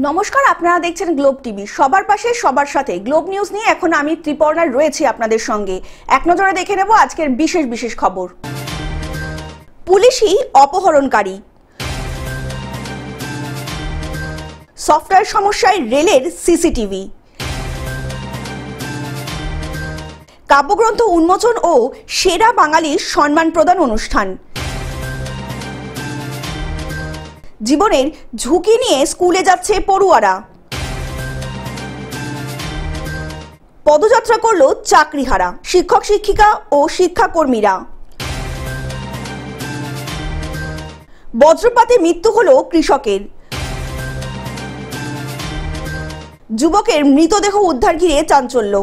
নমস্কার, আপনারা দেখছেন গ্লোব টিভি। সবার পাশে সবার সাথে গ্লোব নিউজ নিয়ে এখন আমি ত্রিপর্ণা রয়েছি আপনাদের সঙ্গে। এক নজরে দেখে নেব আজকের বিশেষ বিশেষ খবর। পুলিশই অপহরণকারী, সফটওয়্যার সমস্যায় রেলের সিসিটিভি, কাব্যগ্রন্থ উন্মোচন ও সেরা বাঙালির সম্মান প্রদান অনুষ্ঠান, জীবনের ঝুঁকি নিয়ে স্কুলে যাচ্ছে পড়ুয়ারা, পদযাত্রা করলো চাকরিহারা, শিক্ষক শিক্ষিকা ও শিক্ষাকর্মীরা, বজ্রপাতে মৃত্যু হলো কৃষকের, যুবকের মৃতদেহ উদ্ধার ঘিরে চাঞ্চল্য।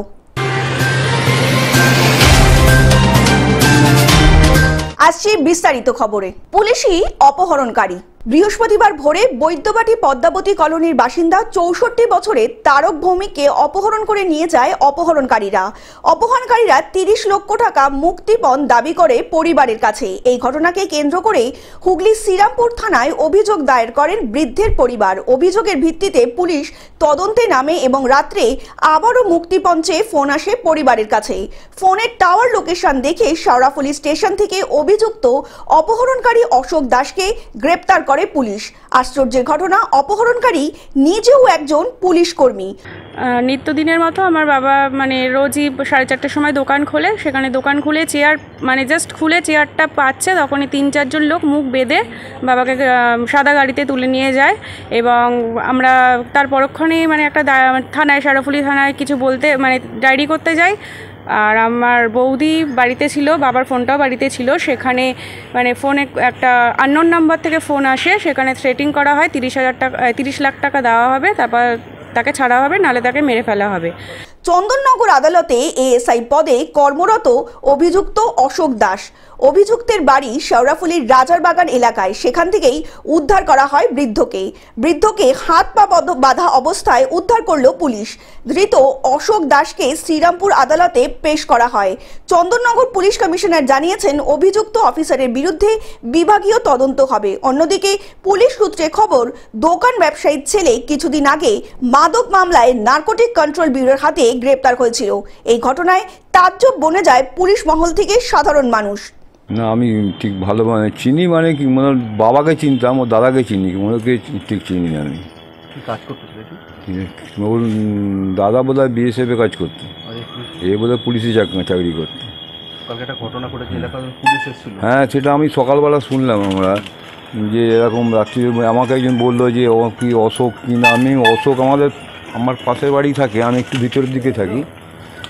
আসছে বিস্তারিত খবরে। পুলিশই অপহরণকারী। বৃহস্পতিবার ভোরে বৈদ্যবাটি পদ্মাবতী কলোনির বাসিন্দা 64 বছরের তারক ভৌমিককে অপহরণ করে নিয়ে যায় অপহরণকারীরা। 30 লক্ষ টাকা মুক্তিপণ দাবি করে পরিবারের কাছে। এই ঘটনাকে কেন্দ্র করে হুগলি শ্রীরামপুর থানায় অভিযোগ দায়ের করেন বৃদ্ধের পরিবার। অভিযোগের ভিত্তিতে পুলিশ তদন্তে নামে এবং রাত্রে আবারও মুক্তিপণ চেয়ে ফোন আসে পরিবারের কাছে। ফোনের টাওয়ার লোকেশন দেখে শেওড়াফুলি স্টেশন থেকে অভিযুক্ত অপহরণকারী অশোক দাসকে গ্রেপ্তার করে পুলিশ। আশ্চর্যের ঘটনা, অপহরণকারী নিজেও একজন পুলিশ কর্মী। নিত্যদিনের মতো আমার বাবা রোজই 4:30টার সময় দোকান খোলে। সেখানে দোকান খুলে চেয়ার জাস্ট খুলে চেয়ারটা পাচ্ছে, তখনই 3-4 জন লোক মুখ বেঁধে বাবাকে সাদা গাড়িতে তুলে নিয়ে যায় এবং আমরা তার পরক্ষণে একটা থানায়, শেওড়াফুলি থানায় কিছু বলতে ডায়েরি করতে যাই। আর আমার বৌদি বাড়িতে ছিল, বাবার ফোনটাও বাড়িতে ছিল। সেখানে ফোনে একটা আননোন নাম্বার থেকে ফোন আসে, সেখানে থ্রেটিং করা হয় 30 লাখ টাকা দেওয়া হবে, তারপর তাকে ছাড়া হবে, নাহলে তাকে মেরে ফেলা হবে। চন্দননগর আদালতে এএসআই পদে কর্মরত অভিযুক্ত অশোক দাস। অভিযুক্তের বাড়ি শেওড়াফুলির রাজারবাগান এলাকায়। সেখান থেকেই উদ্ধার করা হয় বৃদ্ধকে হাত পা বাঁধা অবস্থায় উদ্ধার করলো পুলিশ। ধৃত অশোক দাসকে শ্রীরামপুর আদালতে পেশ করা হয়। চন্দননগর পুলিশ কমিশনার জানিয়েছেন, অভিযুক্ত অফিসারের বিরুদ্ধে বিভাগীয় তদন্ত হবে। অন্যদিকে পুলিশ সূত্রে খবর, দোকান ব্যবসায়ীর ছেলে কিছুদিন আগে মাদক মামলায় নার্কোটিক কন্ট্রোল ব্যুরোর হাতে গ্রেপ্তার হয়েছিল। এই ঘটনায় তাজ্জব বনে যায় পুলিশ মহল থেকে সাধারণ মানুষ। না, আমি ঠিক ভালো চিনি কি বাবাকে চিনতাম, ও দাদাকে চিনি, ওকে ঠিক চিনি না। আমি কাজ করতে ওর দাদা বোধহয় বিএসএফে কাজ করতো, এ বোধহয় পুলিশে চাকরি করতো। হ্যাঁ, সেটা আমি সকালবেলা শুনলাম আমরা যে এরকম রাত্রি আমাকে একজন বললো যে ও কি অশোক কিনা। আমি অশোক আমার পাশের বাড়ি থাকে, আমি একটু ভিতরের দিকে থাকি।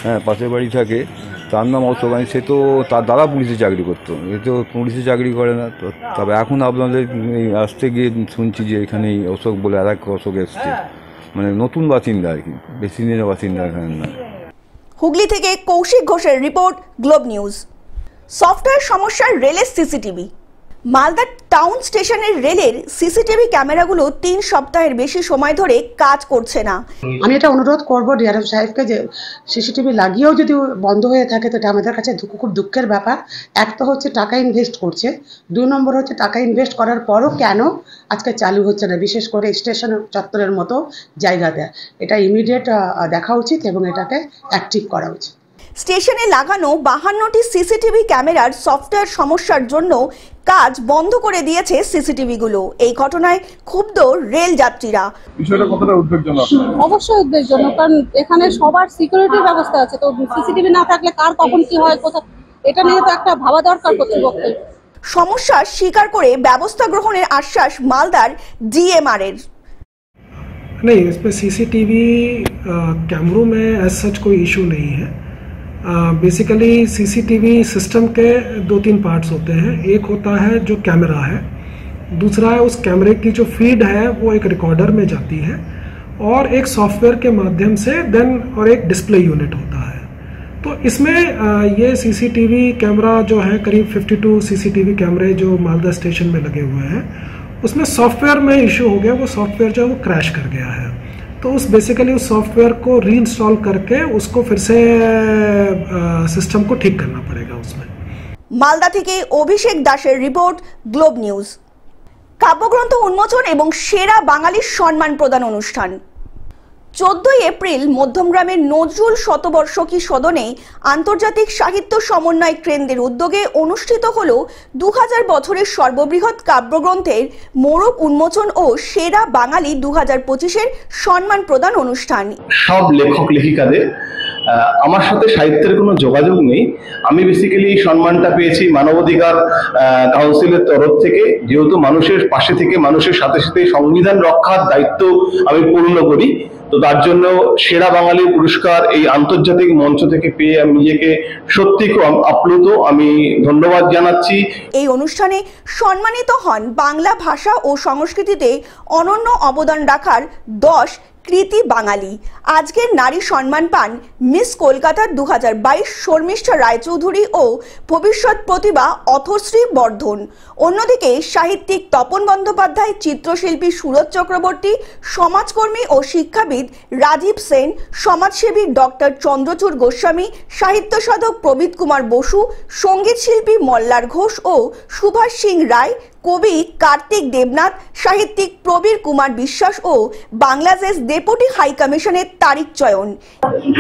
হ্যাঁ, পাশের বাড়ি থাকে, তার নাম অশোক। সে তো তার দাদা পুলিশে চাকরি করতো, এ তো পুলিশে চাকরি করে না। তো তবে এখন আপনাদের আসতে গিয়ে শুনছি যে এখানে অশোক বলে আর এক অশোক এসছে, নতুন বাসিন্দা আর কি, বেশি দিনের বাসিন্দা এখানে না। হুগলি থেকে কৌশিক ঘোষের রিপোর্ট, গ্লোব নিউজ। সফটওয়্যার সমস্যার রেলের সিসিটিভি। মালদা টাউন স্টেশনের রেলের সিসিটিভি ক্যামেরাগুলো 3 সপ্তাহের বেশি সময় ধরে কাজ করছে না। আমি এটা অনুরোধ করবো ডিআরএম সাহেবকে যে সিসিটিভি লাগিয়েও যদি বন্ধ হয়ে থাকে তো এটা আমাদের কাছে খুব দুঃখের ব্যাপার। এক তো হচ্ছে টাকা ইনভেস্ট করছে, 2 নম্বর হচ্ছে টাকা ইনভেস্ট করার পরও কেন আজকে চালু হচ্ছে না, বিশেষ করে স্টেশন চত্বরের মতো জায়গাতে। এটা ইমিডিয়েট দেখা উচিত এবং এটাকে অ্যাক্টিভ করা উচিত। স্টেশনে লাগানো 52টি সিসিটিভি ক্যামেরার সফটওয়্যার সমস্যার জন্য কাজ বন্ধ করে দিয়েছে সিসিটিভিগুলো। এই ঘটনায় ক্ষুব্ধ রেল যাত্রীরা। বিষয়টা কতটা উদ্বেগজনক? অবশ্যই উদ্বেগজনক, কারণ এখানে সবার সিকিউরিটির ব্যবস্থা আছে, তো সিসিটিভি না থাকলে কার কখন কি হয় কোথা, এটা নিয়ে তো একটা ভাবা দরকার কর্তৃপক্ষের। সমস্যা স্বীকার করে ব্যবস্থা গ্রহণের আশ্বাস মালদার ডিএমআর এর। नहीं, इस पर सीसीटीवी कैमरों में एज सच कोई इशू नहीं है। बेसिकली सीसीटीवी सिस्टम के 2-3 पार्ट्स होते हैं। एक होता है जो कैमरा है, दूसरा है उस कैमरे की जो फीड है वो एक रिकॉर्डर में जाती है, और एक सॉफ्टवेयर के माध्यम से देन और एक डिस्प्ले यूनिट होता है। तो इसमें ये सीसीटीवी कैमरा जो है करीब 52 सीसीटीवी कैमरे जो मालदा स्टेशन में लगे हुए हैं, उसमें सॉफ्टवेयर में इशू हो गया। वो सॉफ्टवेयर जो है वो क्रैश कर गया है, तो उस बेसिकली उस सॉफ्टवेयर को रीइंस्टॉल करके उसको फिर से सिस्टम को ठीक करना पड़ेगा उसमें। मालदा থেকে অভিষেক দাসের রিপোর্ট, গ্লোব নিউজ। কাব্যগ্রন্থ উন্মোচন এবং সেরা বাঙালির সম্মান প্রদান অনুষ্ঠান। 14 এপ্রিল মধ্যমগ্রামের নজরুল শতবর্ষকী সদনে আন্তর্জাতিক সাহিত্য সমন্বয় কেন্দ্রের উদ্যোগে অনুষ্ঠিত হল 2000 বছরের সর্ববৃহৎ কাব্যগ্রন্থের মোড়ক উন্মোচন ও সেরা বাঙালি 2025-এর সম্মান প্রদান অনুষ্ঠান। সব লেখক লেখিকাদের আমার সাথে সাহিত্যের কোনো যোগাযোগ নেই। আমি বেসিক্যালি এই সম্মানটা পেয়েছি মানবাধিকার কাউন্সিলের তরফ থেকে, যেহেতু মানুষের পাশে থেকে মানুষের সাথে সাথে সংবিধান রক্ষার দায়িত্ব আমি পূর্ণ করি। তো তার জন্য সেরা বাঙালি পুরস্কার এই আন্তর্জাতিক মঞ্চ থেকে পেয়ে আমি নিজেকে সত্যি খুব আপ্লুত, আমি ধন্যবাদ জানাচ্ছি। এই অনুষ্ঠানে সম্মানিত হন বাংলা ভাষা ও সংস্কৃতিতে অনন্য অবদান রাখার 10 কৃতি বাঙালি। আজকের নারী সম্মান পান মিস কলকাতা 2022 শর্মিষ্ঠা রায়চৌধুরী ও ভবিষ্যৎ প্রতিভা অথশ্রী বর্ধন। অন্যদিকে সাহিত্যিক তপন বন্দ্যোপাধ্যায়, চিত্রশিল্পী সুরজ চক্রবর্তী, সমাজকর্মী ও শিক্ষাবিদ রাজীব সেন, সমাজসেবী ডক্টর চন্দ্রচূড় গোস্বামী, সাহিত্য সাধক প্রবীত কুমার বসু, সঙ্গীত শিল্পী মল্লার ঘোষ ও সুভাষ সিং রায়, কবি কার্তিক দেবনাথ, সাহিত্যিক প্রবীর কুমার বিশ্বাস ও বাংলাদেশ ডেপুটি হাই কমিশনের তারিক চয়ন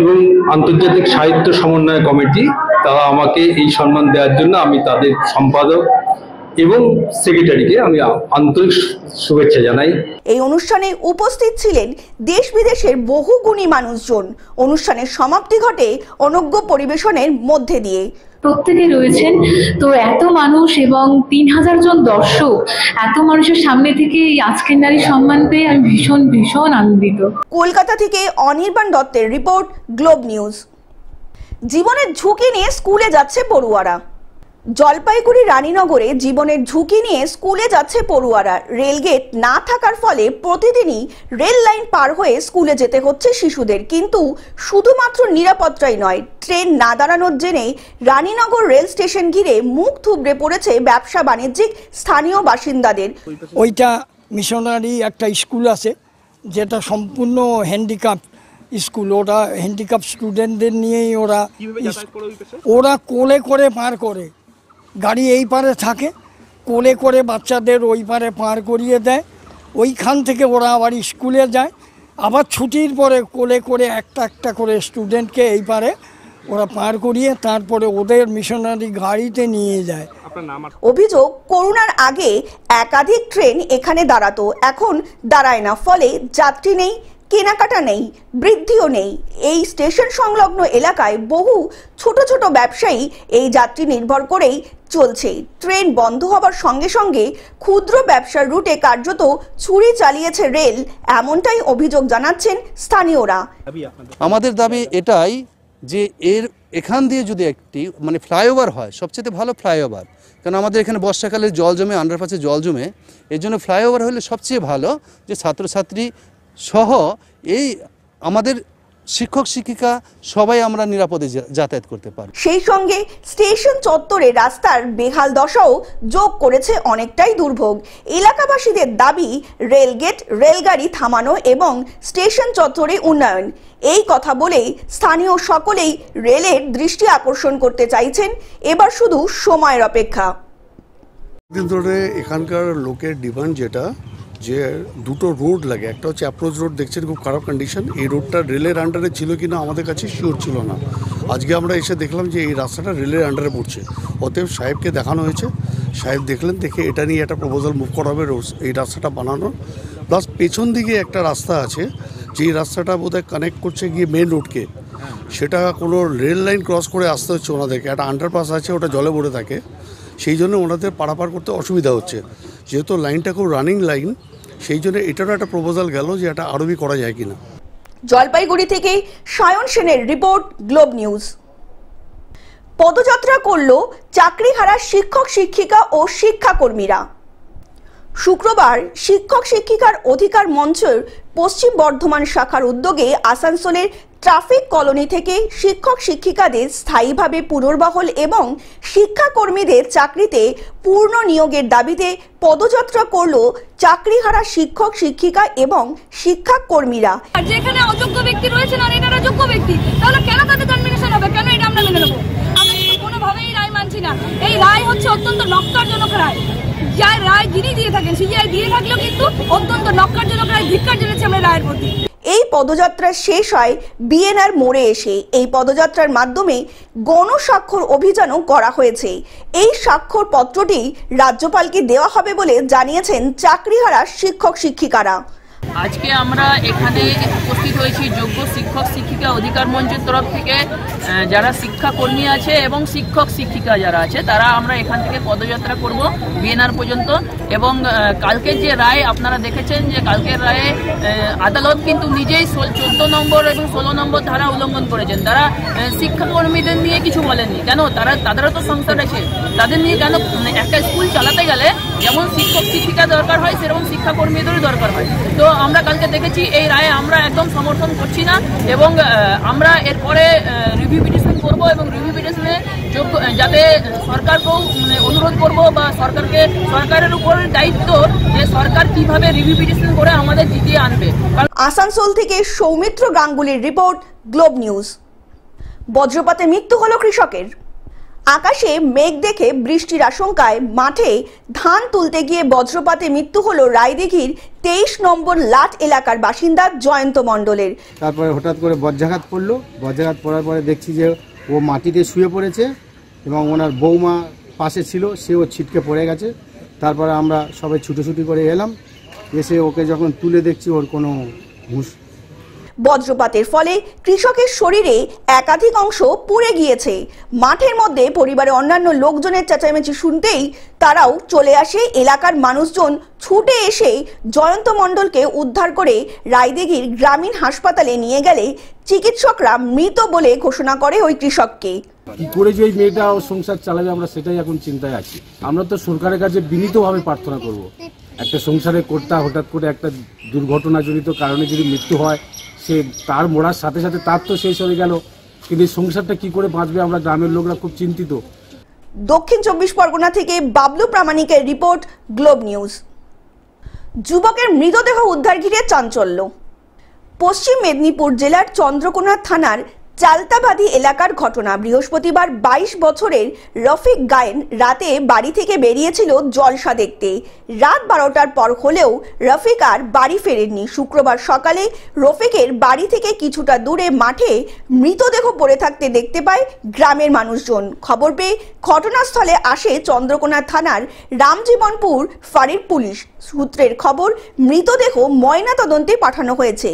এবং আন্তর্জাতিক সাহিত্য সমন্বয় কমিটি তারা আমাকে এই সম্মান দেওয়ার জন্য আমি তাদের সম্পাদক এবং সেক্রেটারিকে আমি আন্তরিক শুভেচ্ছা জানাই। এই অনুষ্ঠানে উপস্থিত ছিলেন দেশ বিদেশের বহু গুণী মানুষজন। অনুষ্ঠানের সমাপ্তি ঘটে অনগ্য পরিবেশনের মধ্যে দিয়ে। প্রত্যেকে রয়েছেন তো এত মানুষ এবং 3000 জন দর্শক, এত মানুষের সামনে থেকে এই আজকের নারী সম্মান পেয়ে আমি ভীষণ ভীষণ আনন্দিত। কলকাতা থেকে অনির্বাণ দত্তের রিপোর্ট, গ্লোব নিউজ। জীবনের ঝুঁকি নিয়ে স্কুলে যাচ্ছে পড়ুয়ারা। জলপাইগুড়ি রানীনগরে জীবনের ঝুঁকি নিয়ে স্কুলে যাচ্ছে পড়ুয়ারা। রেলগেট না থাকার ফলে প্রতিদিনই রেল লাইন পার হয়ে স্কুলে যেতে হচ্ছে শিশুদের। কিন্তু শুধুমাত্র নিরাপত্তাই নয়, ট্রেন না দাঁড়ানোর জেনে রানীনগর রেল স্টেশন ঘিরে মুখ থুবড়ে পড়েছে ব্যবসা বাণিজ্যিক স্থানীয় বাসিন্দাদের। ওইটা মিশনারি একটা স্কুল আছে যেটা সম্পূর্ণ হ্যান্ডিক্যাপ স্কুল। ওরা হ্যান্ডিক্যাপ স্টুডেন্টদের নিয়েই ওরা কোলে করে পার করে, গাড়ি এই পারে থাকে, কোলে করে বাচ্চাদের ওই পারে পার করিয়ে দেয়। ওইখান থেকে ওরা আবার স্কুলে যায়, আবার ছুটির পরে কোলে করে একটা একটা করে স্টুডেন্টকে এই পারে ওরা পার করিয়ে তারপরে ওদের মিশনারি গাড়িতে নিয়ে যায়। অভিযোগ, করোনার আগে একাধিক ট্রেন এখানে দাঁড়াতো, এখন দাঁড়ায় না। ফলে যাত্রী নেই, কেনাকাটা নেই, বৃদ্ধিও নেই। এই স্টেশন সংলগ্ন এলাকায় বহু ছোট ছোট ব্যবসায়ী এই যাত্রী নির্ভর করেই চলছে। ট্রেন বন্ধ হবার সঙ্গে সঙ্গে ক্ষুদ্র ব্যবসার রুটে কার্যত ছুরি চালিয়েছে রেল, এমনটাই অভিযোগ জানাচ্ছেন স্থানীয়রা। আমাদের দাবি এটাই যে এখান দিয়ে যদি একটি ফ্লাইওভার হয়, সবচেয়ে ভালো ফ্লাইওভার, কারণ আমাদের এখানে বর্ষাকালে জল জমে, আন্ডারপাসে জল জমে, এর জন্য ফ্লাইওভার হলে সবচেয়ে ভালো, যে ছাত্রছাত্রী সহ এই আমাদের শিক্ষক শিক্ষিকা সবাই আমরা নিরাপদে যাতায়াত করতে পারি। সেই সঙ্গে স্টেশন চত্বরে রাস্তার বেহাল দশাও যোগ করেছে অনেকটাই দুর্ভোগ। এলাকাবাসীদের দাবি রেলগেট, রেলগাড়ি থামানো এবং স্টেশন চত্বরে উন্নয়ন। এই কথা বলেই স্থানীয় সকলেই রেলের দৃষ্টি আকর্ষণ করতে চাইছেন। এবার শুধু সময়ের অপেক্ষা। দিন ধরে এখানকার লোকের ডিমান্ড যেটা, যে দুটো রোড লাগে, একটা হচ্ছে অ্যাপ্রোচ রোড, দেখছেন খুব খারাপ কন্ডিশন। এই রোডটা রেলের আন্ডারে ছিল কিনা আমাদের কাছে শিওর ছিল না। আজকে আমরা এসে দেখলাম যে এই রাস্তাটা রেলের আন্ডারে পড়ছে। অতএব সাহেবকে দেখানো হয়েছে, সাহেব দেখলেন, দেখে এটা নিয়ে একটা প্রপোজাল মুভ করা হবে এই রাস্তাটা বানানোর। প্লাস পেছন দিকে একটা রাস্তা আছে, যেই রাস্তাটা বোধহয় কানেক্ট করছে গিয়ে মেন রোডকে, সেটা কোনো রেল লাইন ক্রস করে আসতে হচ্ছে ওনাদেরকে। একটা আন্ডারপাস আছে, ওটা জলে ভরে থাকে, সেই জন্য ওনাদের পারাপার করতে অসুবিধা হচ্ছে। যেহেতু লাইনটা খুব রানিং লাইন, সেই জন্য এটারও একটা প্রপোজাল গেল যে এটা আরবি করা যায় কিনা। জলপাইগুড়ি থেকে সায়ন সেনের রিপোর্ট, গ্লোব নিউজ। পদযাত্রা করল চাকরিহারা শিক্ষক শিক্ষিকা ও শিক্ষাকর্মীরা। শুক্রবার শিক্ষক শিক্ষিকার অধিকার মঞ্চের পশ্চিম বর্ধমান শাখার উদ্যোগে আসানসোলের ট্রাফিক কলোনি থেকে শিক্ষক শিক্ষিকাদের স্থায়ীভাবে পুনর্বহাল এবং শিক্ষাকর্মীদের চাকরিতে পূর্ণ নিয়োগের দাবিতে পদযাত্রা করল চাকরিহারা শিক্ষক শিক্ষিকা এবং শিক্ষাকর্মীরা। যেখানে অযোগ্য ব্যক্তি রয়েছেন আর এনারা যোগ্য ব্যক্তি, তাহলে কেন তাদের টার্মিনেশন হবে? কেন এটা আমরা মেনে নেব? আমরা কোনোভাবেই রায় মানছি না। এই রায় হচ্ছে অত্যন্ত নক্কারজনক রায়। যার রায় যিনি দিয়ে থাকেন সিবিআই দিয়ে থাকলেও কিন্তু অত্যন্ত নক্কারজনক রায়, ধিক্কার জানাচ্ছি আমরা রায়ের প্রতি। এই পদযাত্রা শেষ হয় বিএনআর মোড়ে এসে। এই পদযাত্রার মাধ্যমে গণস্বাক্ষর অভিযানও করা হয়েছে। এই স্বাক্ষর পত্রটি রাজ্যপালকে দেওয়া হবে বলে জানিয়েছেন চাকরিহারা শিক্ষক শিক্ষিকারা। আজকে আমরা এখানে উপস্থিত হয়েছি যোগ্য শিক্ষক শিক্ষিকা অধিকার মঞ্চের তরফ থেকে। যারা শিক্ষাকর্মী আছে এবং শিক্ষক শিক্ষিকা যারা আছে তারা আমরা এখান থেকে পদযাত্রা করব বিএনআর পর্যন্ত। এবং কালকের যে রায় আপনারা দেখেছেন যে কালকের রায়ে আদালত কিন্তু নিজেই 14 নম্বর এবং 16 নম্বর ধারা উল্লঙ্ঘন করেছেন। তারা শিক্ষাকর্মীদের নিয়ে কিছু বলেননি। কেন? তাদেরও তো সংসার আছে, তাদের নিয়ে কেন? একটা স্কুল চালাতে গেলে যেমন শিক্ষক শিক্ষিকা দরকার হয় সেরকম শিক্ষাকর্মীদেরও দরকার হয়। তো আমরা কালকে দেখেছি এই রায়ে আমরা একদম সমর্থন করছি না এবং আমরা এরপরে রিভিউ পিটিশন করব এবং রিভিউ পিটিশনে যাতে সরকারকেও অনুরোধ করব বা সরকারের উপর দায়িত্ব যে সরকার কিভাবে রিভিউ পিটিশন করে আমাদের জিতিয়ে আনবে। আসানসোল থেকে সৌমিত্র গাঙ্গুলির রিপোর্ট, গ্লোব নিউজ। বজ্রপাতে মৃত্যু হলো কৃষকের। আকাশে মেঘ দেখে বৃষ্টির আশঙ্কায় মাঠে ধান তুলতে গিয়ে বজ্রপাতে মৃত্যু হলো রায়দিঘির 23 নম্বর লাট এলাকার বাসিন্দা জয়ন্ত মণ্ডলের। তারপরে হঠাৎ করে বজ্রাঘাত পড়লো। বজ্রাঘাত পড়ার পরে দেখছি যে ও মাটিতে শুয়ে পড়েছে এবং ওনার বৌমা পাশে ছিল, সেও ছিটকে পড়ে গেছে। তারপরে আমরা সবাই ছুটোছুটি করে এলাম, এসে ওকে যখন তুলে দেখছি ওর কোনো হুঁশ। বজ্রপাতের ফলে কৃষকের শরীরে একাধিক অংশ পুড়ে গিয়েছে। মাঠের মধ্যে পরিবারের অন্যান্য লোকজনের চেঁচামেচি শুনতেই তারাও চলে আসে। এলাকার মানুষজন ছুটে এসে জয়ন্ত মণ্ডলকে উদ্ধার করে রায়দিঘির গ্রামীণ হাসপাতালে নিয়ে গেলে চিকিৎসকরা মৃত বলে ঘোষণা করে ওই কৃষককে। কি করে যে ওই মেয়েটা ও সংসার চালাবে আমরা সেটাই এখন চিন্তায় আছি। আমরা তো সরকারের কাছে বিনীতভাবে প্রার্থনা করব, একটা সংসারে কর্তা হঠাৎ করে একটা দুর্ঘটনাজনিত কারণে যদি মৃত্যু হয়, সে তার মরার সাথে সাথে তার তো শেষ হয়ে গেল, কিন্তু এই সংসারটা কি করে বাঁচবে আমরা গ্রামের লোকরা খুব চিন্তিত। দক্ষিণ 24 পরগনা থেকে বাবলু প্রামাণিকের রিপোর্ট, গ্লোব নিউজ। যুবকের মৃতদেহ উদ্ধার ঘিরে চাঞ্চল্য। পশ্চিম মেদিনীপুর জেলার চন্দ্রকোনা থানার চালতাবাদী এলাকার ঘটনা। বৃহস্পতিবার 22 বছরের রফিক গায়েন রাতে বাড়ি থেকে বেরিয়েছিল জলসা দেখতে। রাত 12টার পর হলেও রফিক আর বাড়ি ফেরেননি। শুক্রবার সকালে রফিকের বাড়ি থেকে কিছুটা দূরে মাঠে মৃতদেহ পড়ে থাকতে দেখতে পায় গ্রামের মানুষজন। খবর পেয়ে ঘটনাস্থলে আসে চন্দ্রকোনা থানার রামজীবনপুর ফাঁড়ির পুলিশ। সূত্রের খবর, মৃতদেহ ময়না তদন্তে পাঠানো হয়েছে।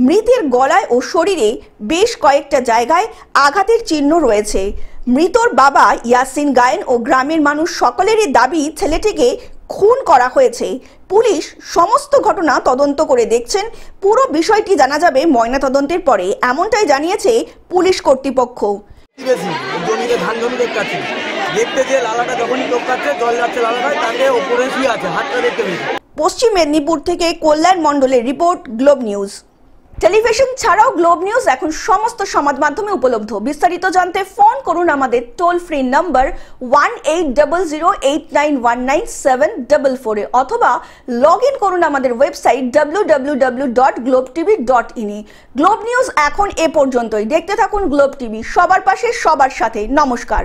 মৃতের গলায় ও শরীরে বেশ কয়েকটা জায়গায় আঘাতের চিহ্ন রয়েছে। মৃতর বাবা ইয়াসিন গায়েন ও গ্রামের মানুষ সকলেরই দাবি ছেলেটিকে খুন করা হয়েছে। পুলিশ সমস্ত ঘটনা তদন্ত করে দেখছেন। পুরো বিষয়টি জানা যাবে ময়না তদন্তের পরে, এমনটাই জানিয়েছে পুলিশ কর্তৃপক্ষ। জমিতে ধান জমি দেখতে দেখতে যে লালাটা যখনই টপকাচ্ছে জল যাচ্ছে লালাটায় তাকে ওপরে শুয়ে আছে, হাতটা দেখতে পেয়েছি। পশ্চিম মেদিনীপুর থেকে কল্যাণ মণ্ডলের রিপোর্ট, গ্লোব নিউজ। টেলিভিশন ছাড়াও গ্লোব নিউজ এখন সমস্ত সমাজ মাধ্যমে উপলব্ধ। বিস্তারিত জানতে ফোন করুন আমাদের টোল ফ্রি নাম্বার 180089197444 অথবা লগ ইন করুন আমাদের ওয়েবসাইট www.globetv.in এ। গ্লোব নিউজ এখন এ পর্যন্তই। দেখতে থাকুন গ্লোব টিভি, সবার পাশে সবার সাথে। নমস্কার।